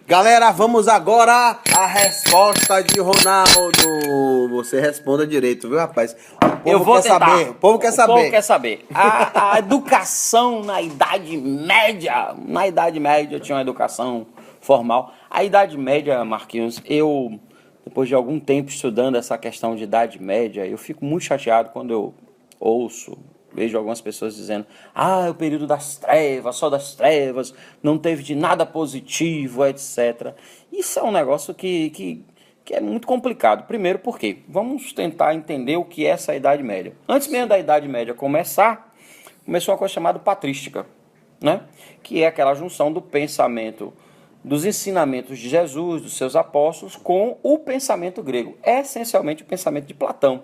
Galera, vamos agora à resposta de Ronaldo. Você responda direito, viu, rapaz? Eu vou tentar. Saber. O povo quer saber. O povo quer saber. A educação na Idade Média. Na Idade Média tinha uma educação formal. A Idade Média, Marquinhos, depois de algum tempo estudando essa questão de Idade Média, eu fico muito chateado quando eu vejo algumas pessoas dizendo: é o período das trevas, só das trevas, não teve de nada positivo, etc. Isso é um negócio que é muito complicado. Primeiro, por quê? Vamos tentar entender o que é essa Idade Média. Antes mesmo da Idade Média começou uma coisa chamada patrística, né? Que é aquela junção do pensamento, dos ensinamentos de Jesus, dos seus apóstolos, com o pensamento grego, essencialmente o pensamento de Platão.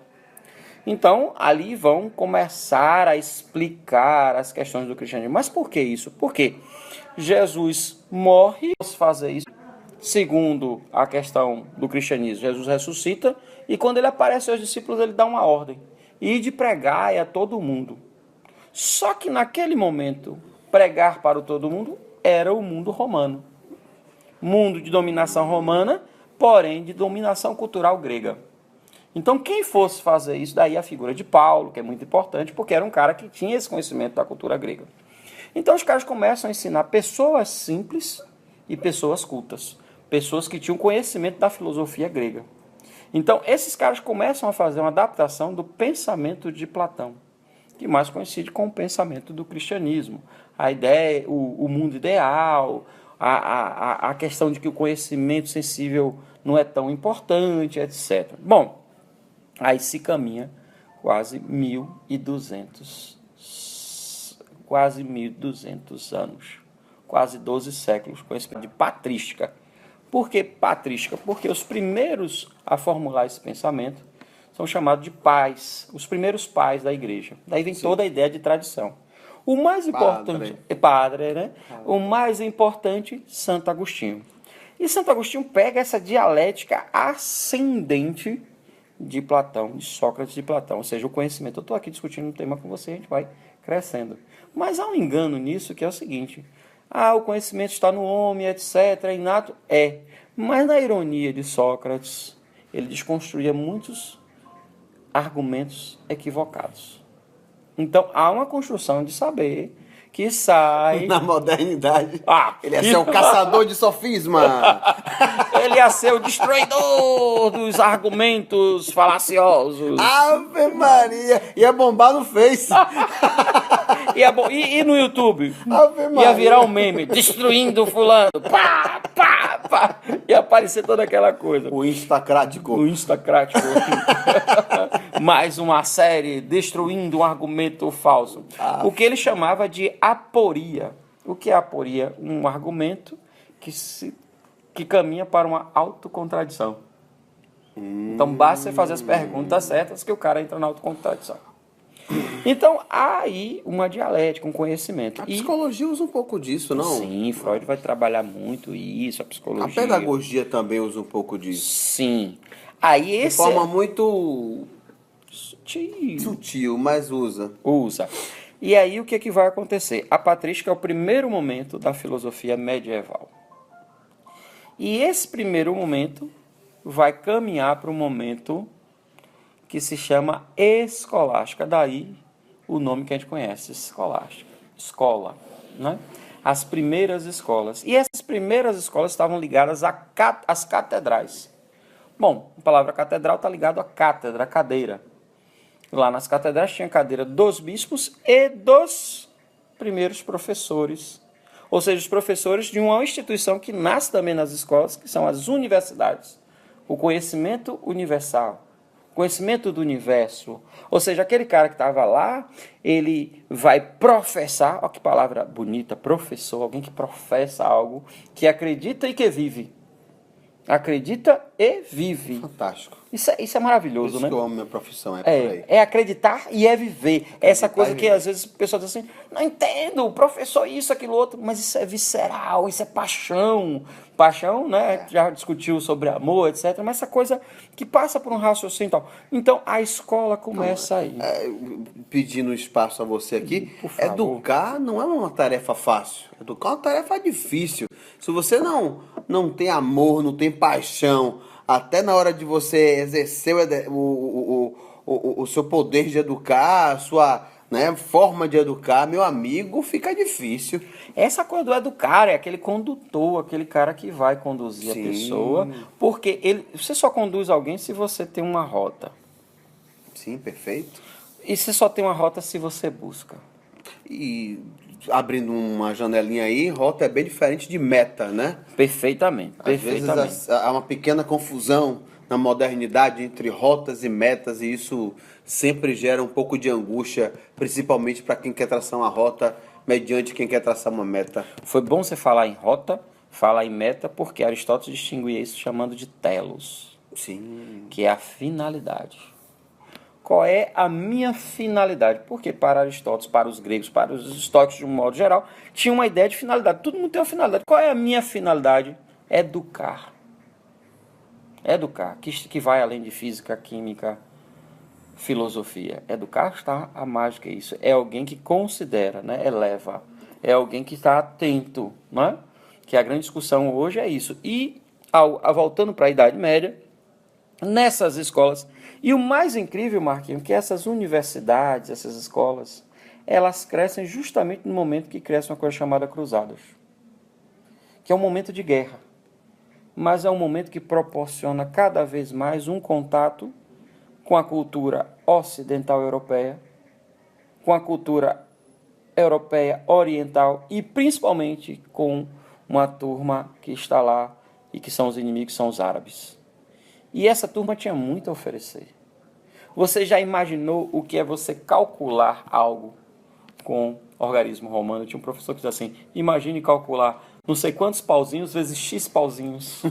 Então, ali vão começar a explicar as questões do cristianismo. Mas por que isso? Porque Jesus morre, fazer isso. Segundo a questão do cristianismo, Jesus ressuscita e quando ele aparece aos discípulos, ele dá uma ordem: ide pregai a todo mundo. Só que naquele momento, pregar para o todo mundo era o mundo romano. Mundo de dominação romana, porém de dominação cultural grega. Então, quem fosse fazer isso, daí a figura de Paulo, que é muito importante, porque era um cara que tinha esse conhecimento da cultura grega. Então, os caras começam a ensinar pessoas simples e pessoas cultas, pessoas que tinham conhecimento da filosofia grega. Então, esses caras começam a fazer uma adaptação do pensamento de Platão, que mais coincide com o pensamento do cristianismo. A ideia, o mundo ideal, a questão de que o conhecimento sensível não é tão importante, etc. Bom, aí se caminha quase 1.200 anos, quase 12 séculos, com esse de patrística. Por que patrística? Porque os primeiros a formular esse pensamento são chamados de pais, os primeiros pais da igreja. Daí vem toda a ideia de tradição. O mais importante é padre, né? O mais importante, Santo Agostinho. E Santo Agostinho pega essa dialética ascendente de Platão, de Sócrates de Platão, ou seja, o conhecimento. Eu estou aqui discutindo um tema com você, a gente vai crescendo. Mas há um engano nisso, que é o seguinte: o conhecimento está no homem, etc., é inato. Mas na ironia de Sócrates, ele desconstruía muitos argumentos equivocados. Então, há uma construção de saber que sai... Na modernidade, ele ia ser o caçador de sofisma. Ele ia ser o destruidor dos argumentos falaciosos. Ave Maria! Ia bombar no Face. E no YouTube? Ave Maria! Ia virar um meme, destruindo fulano. Pá, pá, pá. Ia aparecer toda aquela coisa. O Instacrático. Mais uma série destruindo um argumento falso. O que ele chamava de aporia. O que é aporia? Um argumento que caminha para uma autocontradição. Então basta você fazer as perguntas certas que o cara entra na autocontradição. Então há aí uma dialética, um conhecimento. A psicologia usa um pouco disso, não? Sim, Freud vai trabalhar muito isso, a psicologia. A pedagogia também usa um pouco disso. Sim. Aí de forma muito sutil, mas usa. E aí o que vai acontecer? A patrística é o primeiro momento da filosofia medieval. E esse primeiro momento vai caminhar para um momento que se chama escolástica. Daí o nome que a gente conhece, escolástica. Escola, né? As primeiras escolas. E essas primeiras escolas estavam ligadas às catedrais. Bom, a palavra catedral está ligada à cátedra, cadeira. Lá nas catedrais tinha cadeira dos bispos e dos primeiros professores. Ou seja, os professores de uma instituição que nasce também nas escolas, que são as universidades. O conhecimento universal, conhecimento do universo. Ou seja, aquele cara que estava lá, ele vai professar, olha que palavra bonita, professor, alguém que professa algo, que acredita e que vive. Acredita e vive. Fantástico. Isso é maravilhoso, isso né? Que eu amo minha profissão, por aí. É acreditar e é viver. Essa coisa que às vezes o pessoal diz assim: não entendo, o professor isso, aquilo, outro, mas isso é visceral, isso é paixão. Paixão, né? Já discutiu sobre amor, etc. Mas essa coisa que passa por um raciocínio e tal. Então a escola começa aí. Pedindo espaço a você aqui, educar não é uma tarefa fácil. Educar é uma tarefa difícil. Se você não não tem amor, não tem paixão, até na hora de você exercer o seu poder de educar, a sua, né, forma de educar, meu amigo, fica difícil. Essa coisa do educar é aquele condutor, aquele cara que vai conduzir Sim. a pessoa, porque você só conduz alguém se você tem uma rota. Sim, perfeito. E você só tem uma rota se você busca. E abrindo uma janelinha aí, rota é bem diferente de meta, né? Perfeitamente, Às perfeitamente. vezes há uma pequena confusão na modernidade entre rotas e metas, e isso sempre gera um pouco de angústia, principalmente para quem quer traçar uma rota mediante quem quer traçar uma meta. Foi bom você falar em rota, falar em meta, porque Aristóteles distinguia isso chamando de telos, Sim. que é a finalidade. Qual é a minha finalidade? Porque para Aristóteles, para os gregos, para os estoicos de um modo geral, tinha uma ideia de finalidade. Todo mundo tem uma finalidade. Qual é a minha finalidade? Educar. Educar, que vai além de física, química, filosofia. Educar está a mágica, é isso. É alguém que considera, né? Eleva. É alguém que está atento, né? Que a grande discussão hoje é isso. E, voltando para a Idade Média, nessas escolas, e o mais incrível, Marquinhos, que essas universidades, essas escolas, elas crescem justamente no momento que cresce uma coisa chamada cruzadas, que é um momento de guerra, mas é um momento que proporciona cada vez mais um contato com a cultura ocidental europeia, com a cultura europeia oriental e principalmente com uma turma que está lá e que são os inimigos, são os árabes. E essa turma tinha muito a oferecer. Você já imaginou o que é você calcular algo com organismo romano? Tinha um professor que dizia assim, imagine calcular não sei quantos pauzinhos vezes x pauzinhos.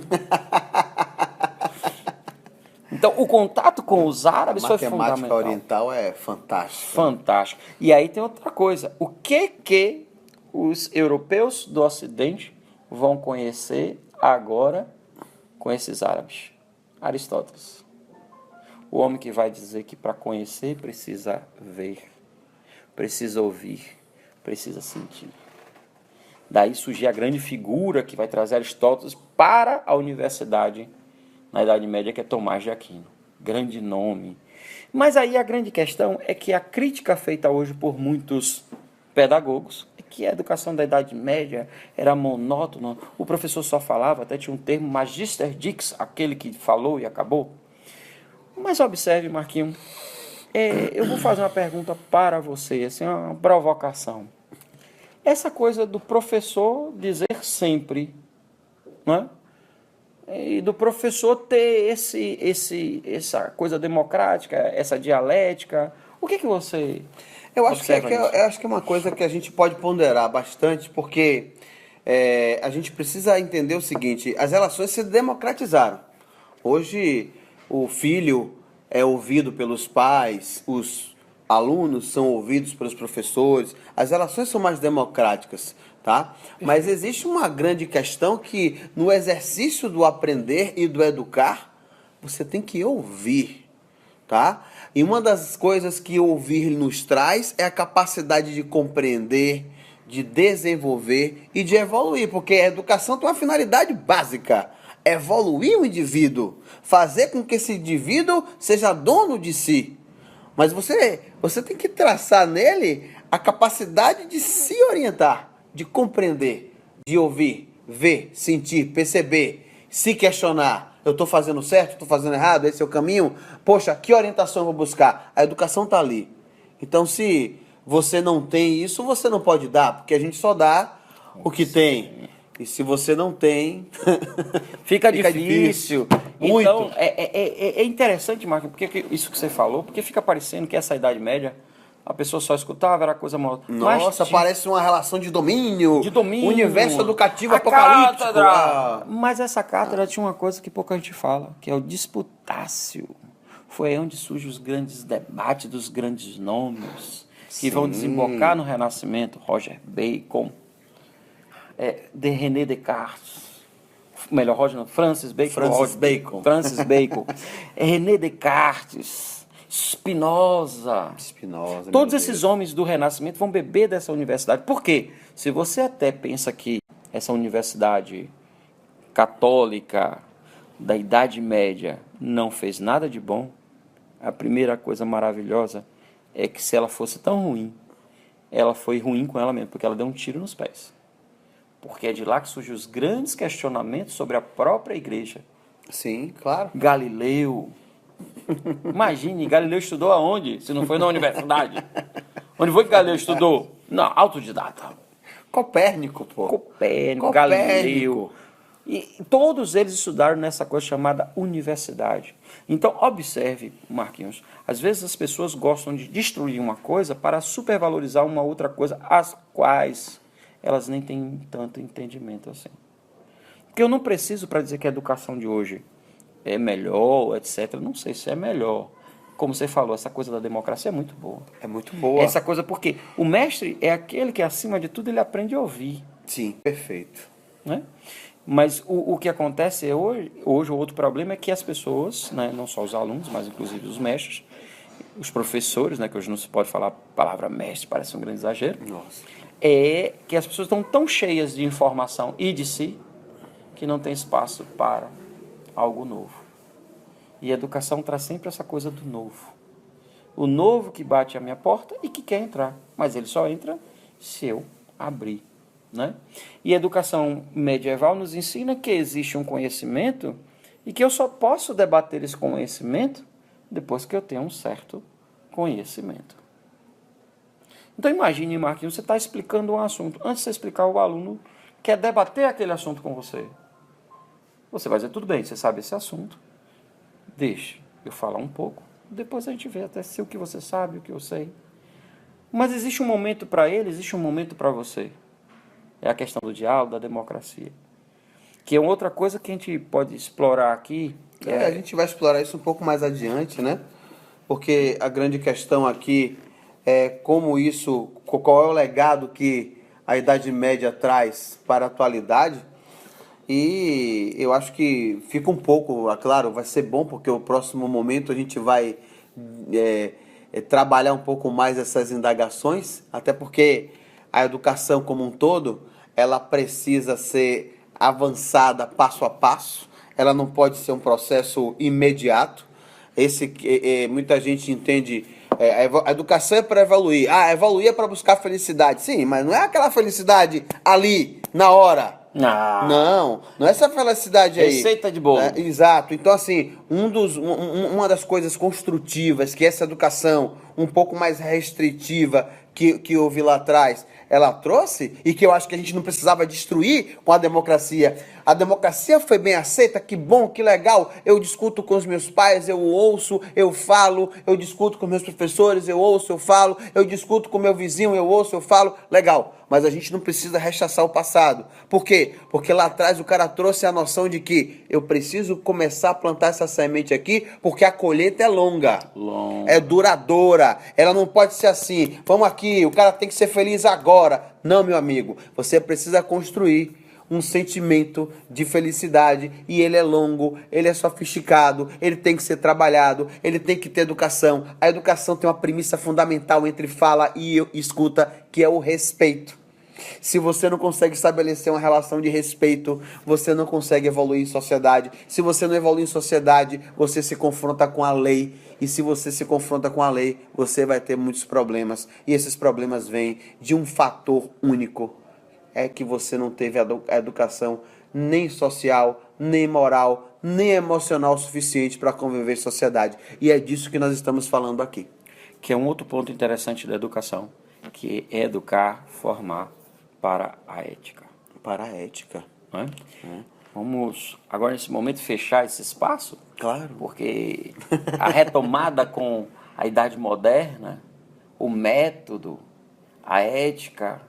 Então, o contato com os árabes foi fundamental. A matemática oriental é fantástica. Fantástico. E aí tem outra coisa. O que os europeus do Ocidente vão conhecer agora com esses árabes? Aristóteles. O homem que vai dizer que para conhecer precisa ver, precisa ouvir, precisa sentir. Daí surge a grande figura que vai trazer Aristóteles para a universidade na Idade Média, que é Tomás de Aquino. Grande nome. Mas aí a grande questão é que a crítica feita hoje por muitos pedagogos é que a educação da Idade Média era monótona. O professor só falava, até tinha um termo, Magister Dix, aquele que falou e acabou. Mas observe, Marquinhos, eu vou fazer uma pergunta para você, assim, uma provocação. Essa coisa do professor dizer sempre, né? E do professor ter essa coisa democrática, essa dialética. O que você Eu acho observa nisso? eu acho que é uma coisa que a gente pode ponderar bastante, porque a gente precisa entender o seguinte, as relações se democratizaram. Hoje o filho é ouvido pelos pais, os alunos são ouvidos pelos professores, as relações são mais democráticas, tá? Mas existe uma grande questão que no exercício do aprender e do educar, você tem que ouvir, tá? E uma das coisas que ouvir nos traz é a capacidade de compreender, de desenvolver e de evoluir, porque a educação tem uma finalidade básica, evoluir o indivíduo, fazer com que esse indivíduo seja dono de si. Mas você tem que traçar nele a capacidade de se orientar, de compreender, de ouvir, ver, sentir, perceber, se questionar. Eu estou fazendo certo, estou fazendo errado, esse é o caminho? Poxa, que orientação eu vou buscar? A educação está ali. Então, se você não tem isso, você não pode dar, porque a gente só dá o que tem. E se você não tem... Fica difícil. Muito. Então, é interessante, Marcos, porque isso que você falou, porque fica parecendo que essa Idade Média, a pessoa só escutava, era coisa mal. Nossa, parece uma relação de domínio. De domínio. Universo educativo A apocalíptico. cátedra. Mas essa cátedra tinha uma coisa que pouca gente fala, que é o disputácio. Foi aí onde surgem os grandes debates dos grandes nomes, que vão desembocar no Renascimento. Roger Bacon, de René Descartes, melhor, Francis Bacon. René Descartes, Spinoza. Todos esses homens do Renascimento vão beber dessa universidade. Por quê? Se você até pensa que essa universidade católica da Idade Média não fez nada de bom, a primeira coisa maravilhosa é que se ela fosse tão ruim, ela foi ruim com ela mesma, porque ela deu um tiro nos pés. Porque é de lá que surgem os grandes questionamentos sobre a própria igreja. Sim, claro. Galileu. Imagine, Galileu estudou aonde? Se não foi na universidade. Onde foi que Galileu estudou? Não, autodidata. Copérnico, pô. Copérnico, Galileu. E todos eles estudaram nessa coisa chamada universidade. Então, observe, Marquinhos, às vezes as pessoas gostam de destruir uma coisa para supervalorizar uma outra coisa, as quais elas nem têm tanto entendimento assim. Porque eu não preciso para dizer que a educação de hoje é melhor, etc. Não sei se é melhor. Como você falou, essa coisa da democracia é muito boa. É muito boa. Essa coisa porque o mestre é aquele que, acima de tudo, ele aprende a ouvir. Sim, perfeito. Né? Mas o que acontece é hoje o outro problema é que as pessoas, né, não só os alunos, mas inclusive os mestres, os professores, né, que hoje não se pode falar a palavra mestre, parece um grande exagero, Nossa. é que as pessoas estão tão cheias de informação e de si que não tem espaço para algo novo. E a educação traz sempre essa coisa do novo. O novo que bate à minha porta e que quer entrar, mas ele só entra se eu abrir. Né? E a educação medieval nos ensina que existe um conhecimento e que eu só posso debater esse conhecimento depois que eu tenho um certo conhecimento. Então imagine, Marquinhos, você está explicando um assunto. Antes de você explicar, o aluno quer debater aquele assunto com você. Você vai dizer, tudo bem, você sabe esse assunto, deixe eu falar um pouco, depois a gente vê até se o que você sabe, o que eu sei. Mas existe um momento para ele, existe um momento para você. É a questão do diálogo, da democracia. Que é outra coisa que a gente pode explorar aqui. A gente vai explorar isso um pouco mais adiante, né? Porque a grande questão aqui é como isso, qual é o legado que a Idade Média traz para a atualidade. E eu acho que fica um pouco, claro, vai ser bom porque o próximo momento a gente vai trabalhar um pouco mais essas indagações, até porque a educação como um todo, ela precisa ser avançada passo a passo, ela não pode ser um processo imediato. Muita gente entende, a educação é para evoluir, evoluir é para buscar felicidade, sim, mas não é aquela felicidade ali, na hora. Não é essa felicidade aí. Receita de bolo. Exato. Então, assim, uma das coisas construtivas que essa educação um pouco mais restritiva que houve lá atrás, ela trouxe, e que eu acho que a gente não precisava destruir com a democracia. A democracia foi bem aceita, que bom, que legal. Eu discuto com os meus pais, eu ouço, eu falo, eu discuto com meus professores, eu ouço, eu falo, eu discuto com meu vizinho, eu ouço, eu falo, legal. Mas a gente não precisa rechaçar o passado. Por quê? Porque lá atrás o cara trouxe a noção de que eu preciso começar a plantar essa semente aqui, porque a colheita é longa. É duradoura. Ela não pode ser assim, vamos aqui, o cara tem que ser feliz agora. Não, meu amigo, você precisa construir um sentimento de felicidade, e ele é longo, ele é sofisticado, ele tem que ser trabalhado, ele tem que ter educação. A educação tem uma premissa fundamental entre fala e escuta, que é o respeito. Se você não consegue estabelecer uma relação de respeito, você não consegue evoluir em sociedade. Se você não evolui em sociedade, você se confronta com a lei. E se você se confronta com a lei, você vai ter muitos problemas. E esses problemas vêm de um fator único. É que você não teve a educação nem social, nem moral, nem emocional suficiente para conviver em sociedade. E é disso que nós estamos falando aqui. Que é um outro ponto interessante da educação, que é educar, formar para a ética. Para a ética. Não é? Vamos, agora nesse momento, fechar esse espaço. Claro. Porque a retomada com a idade moderna, o método, a ética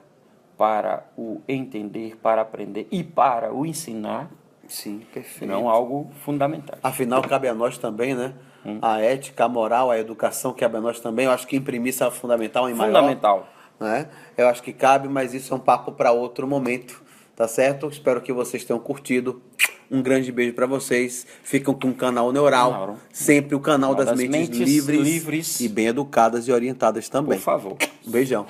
para o entender, para aprender e para o ensinar. Sim, perfeito. Não algo fundamental. Afinal, cabe a nós também, né? A ética, a moral, a educação cabe a nós também. Eu acho que imprimir isso é fundamental em maior. Fundamental. Né? Eu acho que cabe, mas isso é um papo para outro momento, tá certo? Espero que vocês tenham curtido. Um grande beijo para vocês. Ficam com o canal Neural. Sempre o canal das mentes livres e bem educadas e orientadas também. Por favor. Beijão.